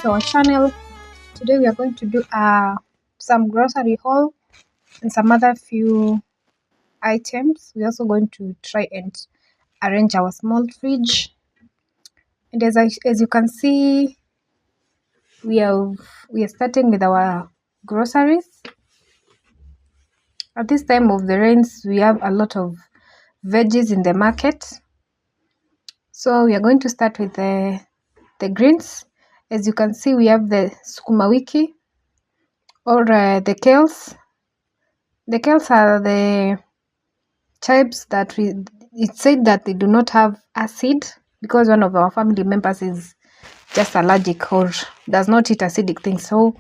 to our channel. Today we are going to do some grocery haul and some other few items. We're also going to try and arrange our small fridge. And as you can see, we are starting with our groceries. At this time of the rains, we have a lot of veggies in the market. So we are going to start with the greens. As you can see, we have the sukuma wiki or the kales. The kales are the types that it's said that they do not have acid because one of our family members is just allergic or does not eat acidic things. So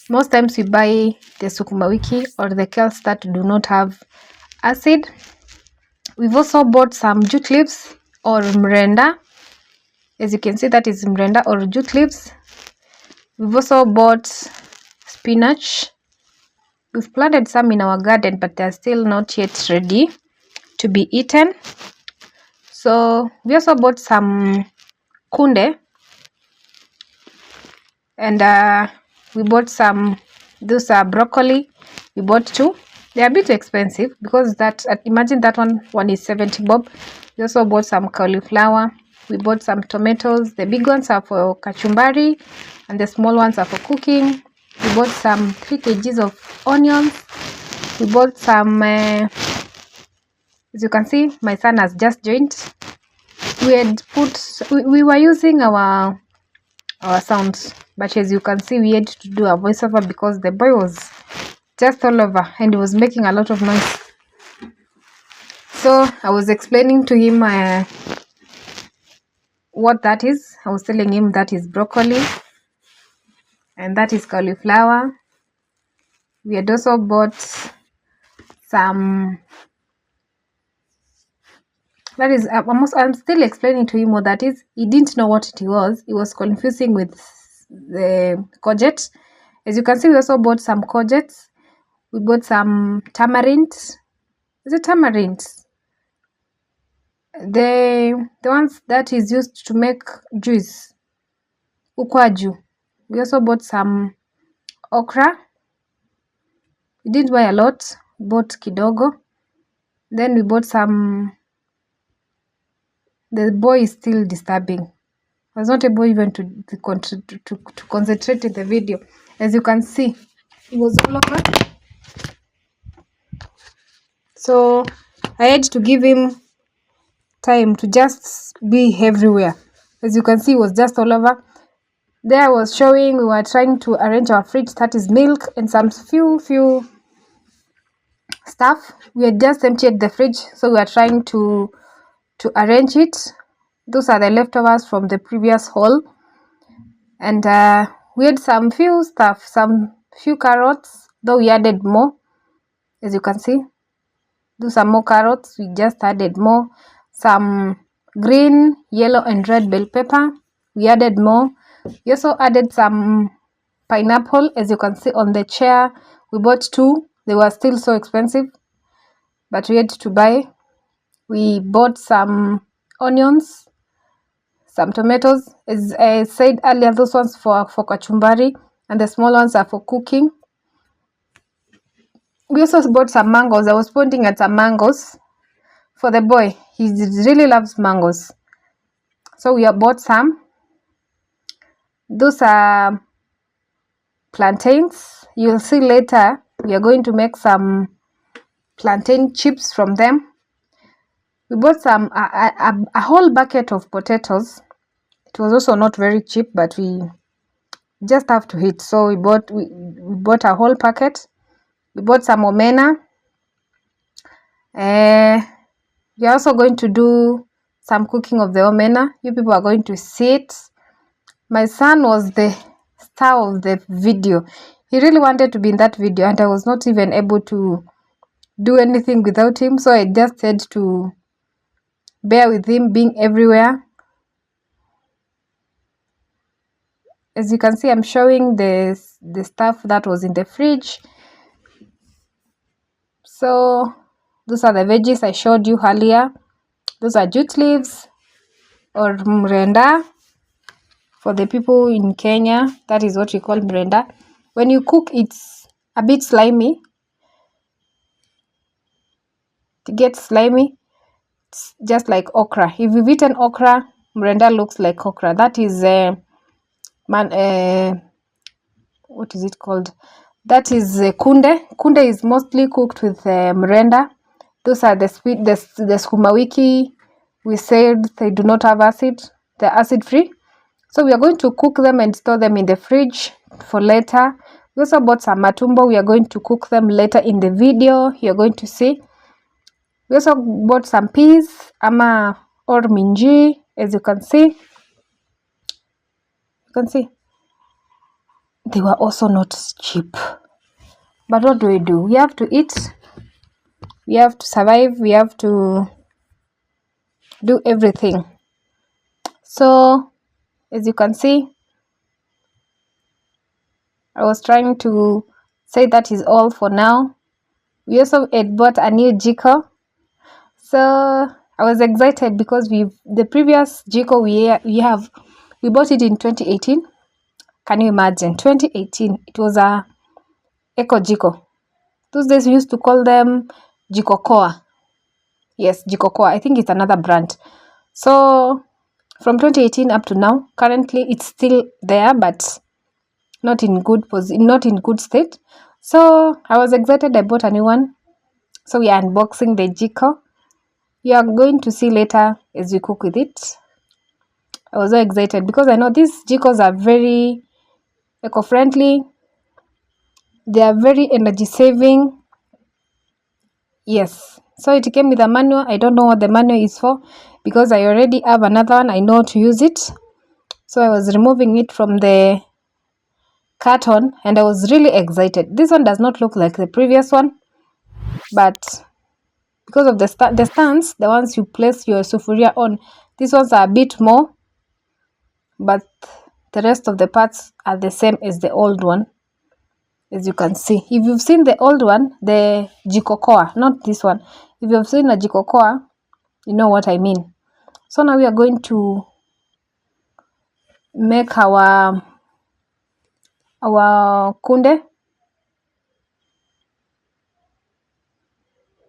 most times we buy the sukuma wiki or the kales that do not have acid. We've also bought some jute leaves or mrenda. As you can see, that is mrenda or jute leaves. We've also bought spinach. We've planted some in our garden, but they're still not yet ready to be eaten. So we also bought some kunde, and we bought some, those are broccoli. We bought two. They are a bit expensive because that, imagine that one is 70 bob. We also bought some cauliflower. We bought some tomatoes. The big ones are for kachumbari and the small ones are for cooking. We bought some 3 kgs of onions. We bought some as you can see, my son has just joined. We were using our sounds, but as you can see, we had to do a voiceover because the boy was just all over and he was making a lot of noise. So I was explaining to him what that is. I was telling him that is broccoli and that is cauliflower. We had also bought some, that is, I'm still explaining to him what that is. He didn't know what it was. He was confusing with the courgette. As you can see, we also bought some courgettes. We bought some tamarind. Is it tamarind? The ones that is used to make juice. Ukwaju. We also bought some okra. We didn't buy a lot. We bought kidogo. Then we bought some. The boy is still disturbing. I was not able even to concentrate in the video. As you can see, it was all over. So I had to give him time to just be everywhere. As you can see, it was just all over. There I was showing we were trying to arrange our fridge, that is milk and some few stuff. We had just emptied the fridge, so we are trying to arrange it. Those are the leftovers from the previous haul. And we had some few stuff, some few carrots, though we added more. As you can see, those are more carrots. We just added more. Some green, yellow and red bell pepper. We added more. We also added some pineapple. As you can see on the chair, we bought 2. They were still so expensive, but we had to buy. We bought some onions, some tomatoes. As I said earlier, those ones for kachumbari and the small ones are for cooking. We also bought some mangoes. I was pointing at some mangoes for the boy. He really loves mangoes, so we have bought some. Those are plantains. You'll see later we are going to make some plantain chips from them. We bought some a whole bucket of potatoes. It was also not very cheap, but we just have to eat, so we bought a whole packet. We bought some omena. We are also going to do some cooking of the omena. You people are going to see it. My son was the star of the video. He really wanted to be in that video, and I was not even able to do anything without him, so I just had to bear with him being everywhere. As you can see, I'm showing the stuff that was in the fridge. So those are the veggies I showed you earlier. Those are jute leaves or mrenda. For the people in Kenya, that is what we call mrenda. When you cook, it's a bit slimy. It gets slimy. It's just like okra. If you've eaten okra, mrenda looks like okra. That is what is it called? That is kunde. Kunde is mostly cooked with mrenda. Those are the sweet, the sukuma wiki. We said they do not have acid. They're acid free. So we are going to cook them and store them in the fridge for later. We also bought some matumbo. We are going to cook them later in the video. You're going to see. We also bought some peas, ama or minji, as you can see. You can see. They were also not cheap. But what do? We have to eat. We have to survive. We have to do everything. So, as you can see, I was trying to say that is all for now. We also had bought a new jiko. So I was excited because the previous jiko we bought it in 2018. Can you imagine? 2018. It was a eco jiko. Those days we used to call them Jikokoa. Yes, Jikokoa. I think it's another brand. So from 2018 up to now, currently it's still there, but not in good state. So I was excited. I bought a new one. So we are unboxing the jiko. You are going to see later as we cook with it. I was so excited because I know these jikos are very eco-friendly. They are very energy saving. Yes. So it came with a manual. I don't know what the manual is for because I already have another one. I know how to use it. So I was removing it from the carton and I was really excited. This one does not look like the previous one, but because of the stands, the ones you place your sufuria on, these ones are a bit more, but the rest of the parts are the same as the old one, as you can see. If you've seen the old one, the jikokoa, not this one, if you've seen a jikokoa, you know what I mean. So now we are going to make our kunde.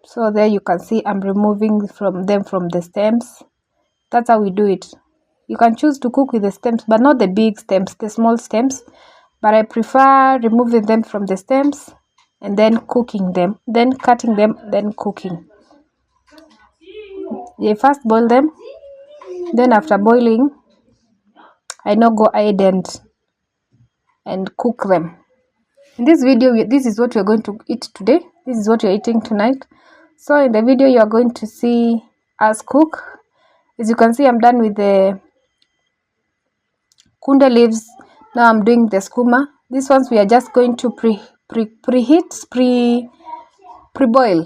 So there you can see I'm removing from the stems. That's how we do it. You can choose to cook with the stems, but not the big stems, the small stems. But I prefer removing them from the stems and then cooking them, then cutting them, then cooking. You first boil them, then after boiling, I now go ahead and cook them. In this video, this is what we're going to eat today. This is what you're eating tonight. So in the video, you're going to see us cook. As you can see, I'm done with the kunde leaves. Now I'm doing the skuma. These ones we are just going to pre-boil.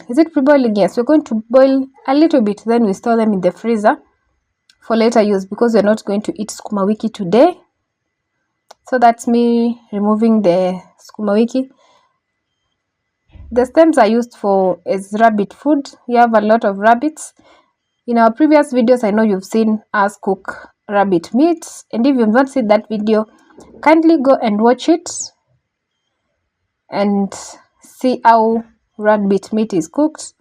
Is it pre-boiling? Yes, we're going to boil a little bit, then we store them in the freezer for later use because we're not going to eat sukuma wiki today. So that's me removing the sukuma wiki. The stems are used as rabbit food. We have a lot of rabbits. In our previous videos, I know you've seen us cook rabbit meat, and if you've not seen that video, kindly go and watch it and see how rabbit meat is cooked.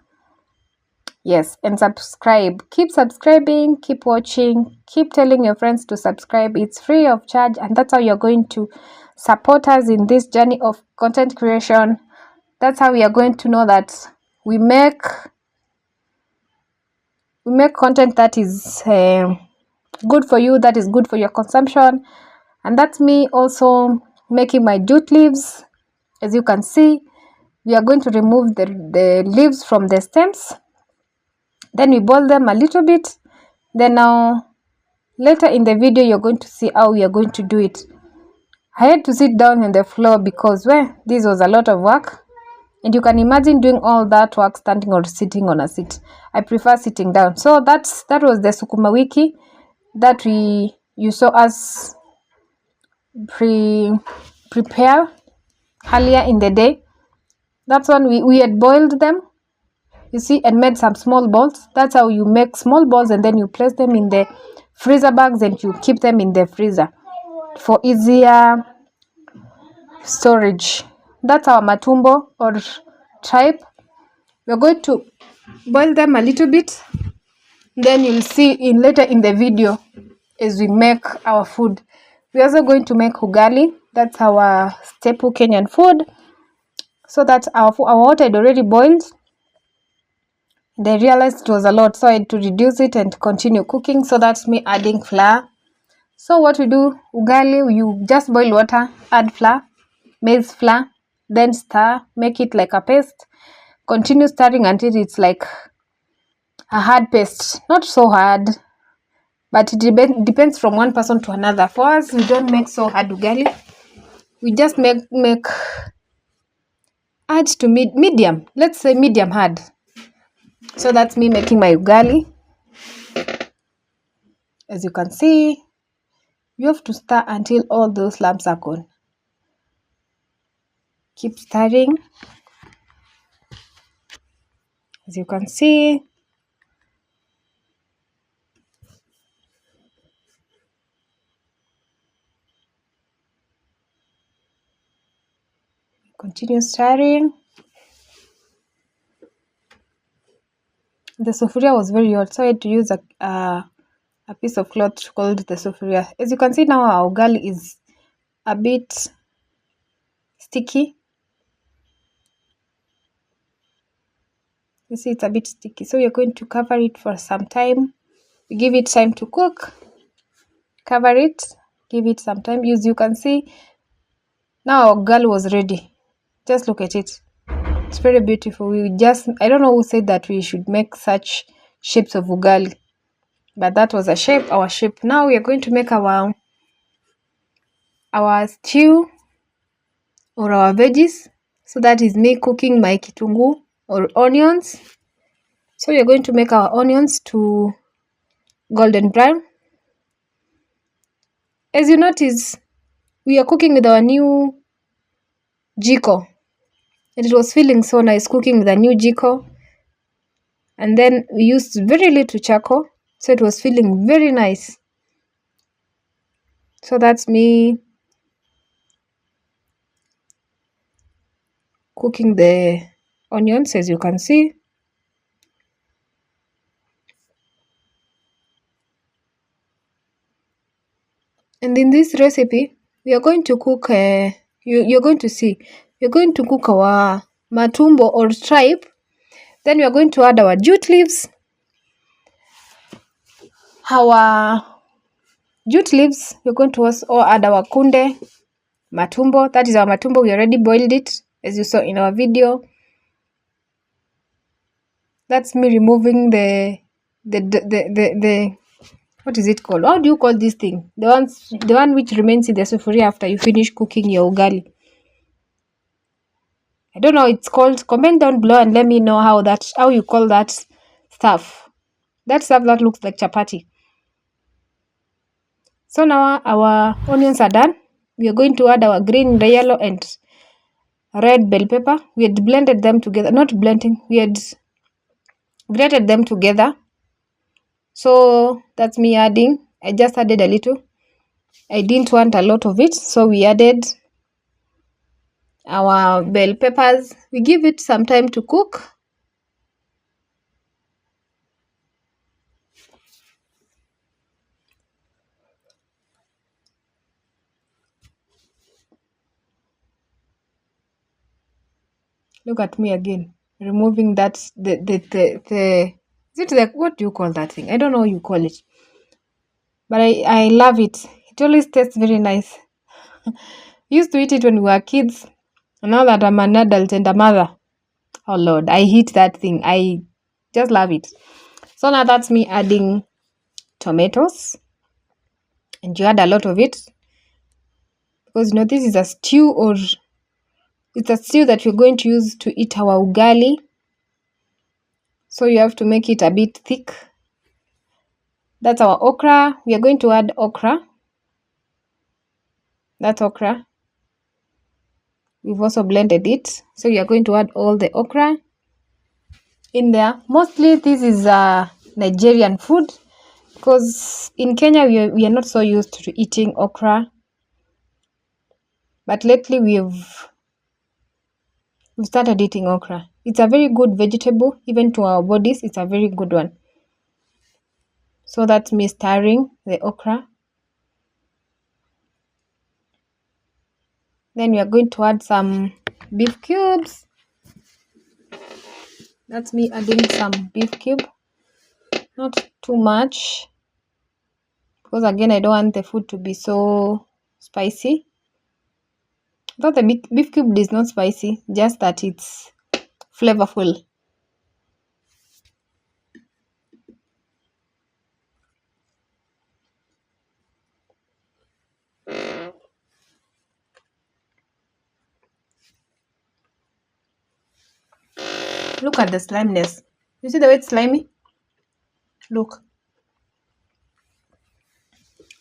Yes, and subscribe. Keep subscribing, keep watching, keep telling your friends to subscribe. It's free of charge, and that's how you're going to support us in this journey of content creation. That's how we are going to know that we make content that is good for you, that is good for your consumption. And that's me also making my jute leaves. As you can see, we are going to remove the leaves from the stems, then we boil them a little bit. Then now later in the video you're going to see how we are going to do it. I had to sit down on the floor because this was a lot of work, and you can imagine doing all that work standing or sitting on a seat. I prefer sitting down. So that was the sukuma wiki that you saw us prepare earlier in the day. That's when we had boiled them, you see, and made some small balls. That's how you make small balls, and then you place them in the freezer bags and you keep them in the freezer. for easier storage. That's our matumbo or tripe. We're going to boil them a little bit. Then you'll see later in the video as we make our food. We're also going to make ugali. That's our staple Kenyan food. So that our water had already boiled. And I realized it was a lot, so I had to reduce it and continue cooking. So that's me adding flour. So what we do, ugali, you just boil water, add flour, maize flour, then stir, make it like a paste. Continue stirring until it's like a hard paste. Not so hard, but it depends from one person to another. For us, we don't make so hard ugali. We just make hard to medium. Let's say medium hard. So that's me making my ugali. As you can see, you have to stir until all those lumps are gone. Keep stirring. As you can see, continue stirring. The sufuria was very hot, so I had to use a piece of cloth called the sufuria. As you can see now, our ugali is a bit sticky. You see, it's a bit sticky, so we're going to cover it for some time. We give it time to cook. Cover it, give it some time. As you can see, now our ugali was ready. Just look at it. It's very beautiful. I don't know who said that we should make such shapes of ugali, but that was our shape. Now we are going to make our stew or our veggies. So that is me cooking my kitungu or onions. So we are going to make our onions to golden brown. As you notice, we are cooking with our new jiko. And it was feeling so nice cooking with a new jiko. And then we used very little charcoal, so it was feeling very nice. So that's me cooking the onions, as you can see. And in this recipe, we are going to cook, you're going to see, we're going to cook our matumbo or tripe. Then we are going to add our jute leaves. We're going to also add our kunde, matumbo. That is our matumbo. We already boiled it, as you saw in our video. That's me removing the what is it called? How do you call this thing? The one which remains in the sufuria after you finish cooking your ugali. I don't know it's called. Comment down below and let me know how you call that stuff. That stuff that looks like chapati. So now our onions are done. We are going to add our green, the yellow, and red bell pepper. We had blended them together. Not blending. We had grated them together. So that's me adding. I just added a little. I didn't want a lot of it, so we added our bell peppers. We give it some time to cook. Look at me again, removing that what do you call that thing? I don't know what you call it, but I love it. It always tastes very nice. We used to eat it when we were kids, and now that I'm an adult and a mother, oh Lord, I hate that thing. I just love it. So now that's me adding tomatoes, and you add a lot of it because this is a stew, or it's a stew that you're going to use to eat our ugali. So you have to make it a bit thick. That's our okra. We are going to add okra. That's okra. We've also blended it. So you are going to add all the okra in there. Mostly this is Nigerian food because in Kenya we are not so used to eating okra. but lately we've started eating okra. It's a very good vegetable, even to our bodies. It's a very good one. So that's me stirring the okra. Then we are going to add some beef cubes. That's me adding some beef cube. Not too much, because again, I don't want the food to be so spicy. I thought the beef cube is not spicy, just that it's flavorful. Look at the sliminess. You see the way it's slimy? Look.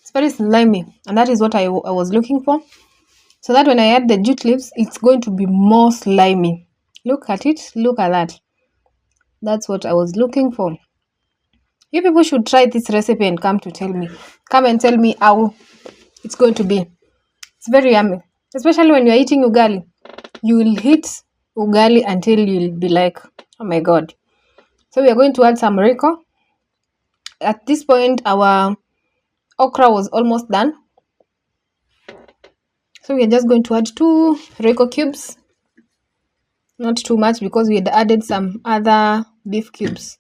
It's very slimy, and that is what I was looking for. So that when I add the jute leaves, it's going to be more slimy. Look at it. Look at that. That's what I was looking for. You people should try this recipe and come and tell me how it's going to be. It's very yummy, especially when you're eating ugali. You will eat ugali until you'll be like, oh my god. So we are going to add some Royco. At this point, our okra was almost done. So we are just going to add 2 Royco cubes. Not too much, because we had added some other beef cubes.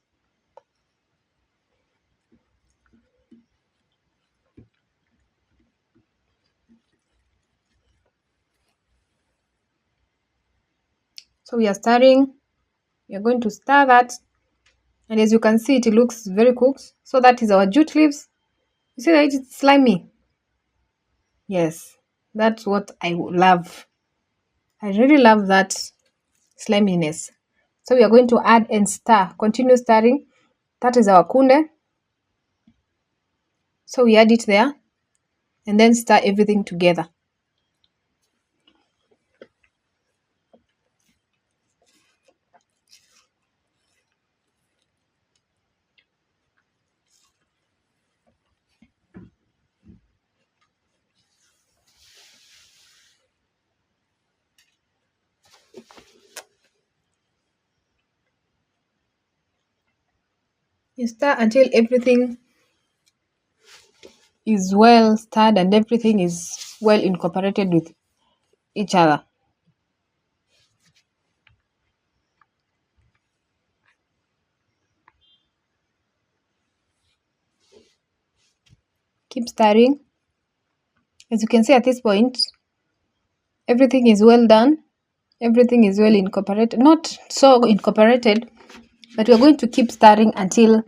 So we are stirring. We are going to stir that. And as you can see, it looks very cooked. So that is our jute leaves. You see that it's slimy? Yes, that's what I love. I really love that sliminess. So we are going to add and stir. Continue stirring. That is our kunde. So we add it there and then stir everything together. You stir until everything is well stirred and everything is well incorporated with each other. Keep stirring. As you can see at this point, everything is well done. Everything is well incorporated. Not so incorporated, but we're going to keep stirring until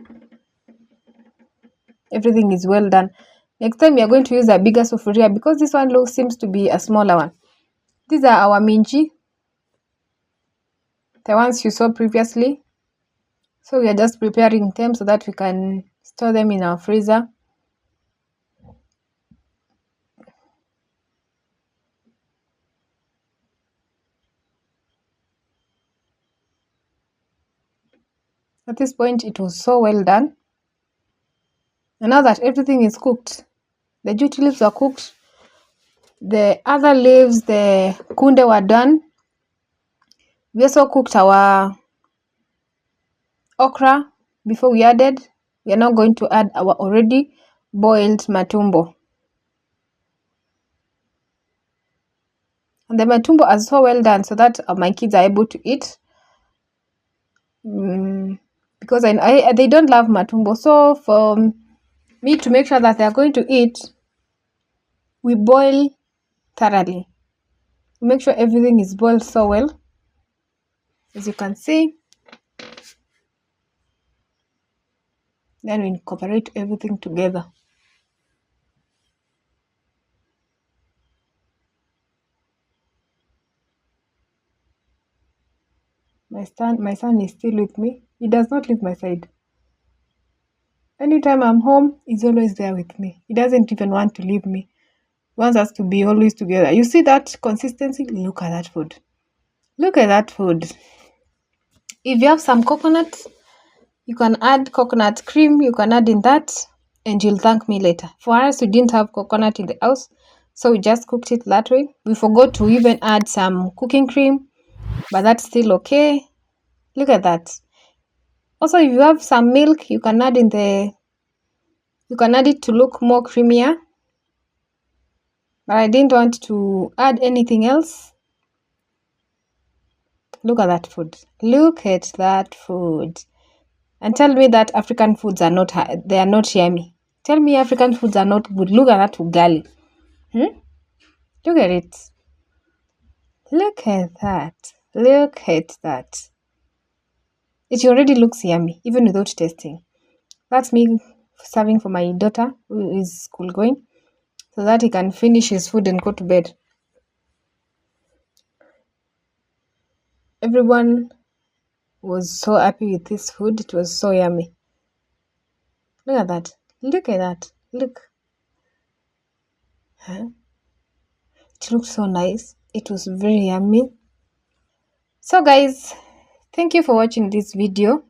everything is well done. Next time we are going to use a bigger sufuria, because this one seems to be a smaller one. These are our minji, the ones you saw previously. So we are just preparing them so that we can store them in our freezer. At this point, it was so well done. And now that everything is cooked, the jute leaves are cooked, the other leaves, the kunde were done. We also cooked our okra before we added. We are now going to add our already boiled matumbo. And the matumbo are so well done so that my kids are able to eat. Because they don't love matumbo. So for me to make sure that they are going to eat, we boil thoroughly. We make sure everything is boiled so well. As you can see, then we incorporate everything together. My son is still with me. He does not leave my side. Anytime I'm home, he's always there with me. He doesn't even want to leave me. He wants us to be always together. You see that consistency? Look at that food. Look at that food. If you have some coconut, you can add coconut cream. You can add in that, and you'll thank me later. For us, we didn't have coconut in the house, So we just cooked it that way. We forgot to even add some cooking cream, but that's still okay. Look at that. Also, if you have some milk, you can add it to look more creamier. But I didn't want to add anything else. Look at that food. Look at that food. And tell me that African foods are not yummy. Tell me African foods are not good. Look at that ugali. Look at it. Look at that. Look at that. It already looks yummy, even without tasting. That's me serving for my daughter who is school going, so that he can finish his food and go to bed. Everyone was so happy with this food. It was so yummy. Look at that. Look at that. Look. Huh? It looked so nice. It was very yummy. So guys, thank you for watching this video.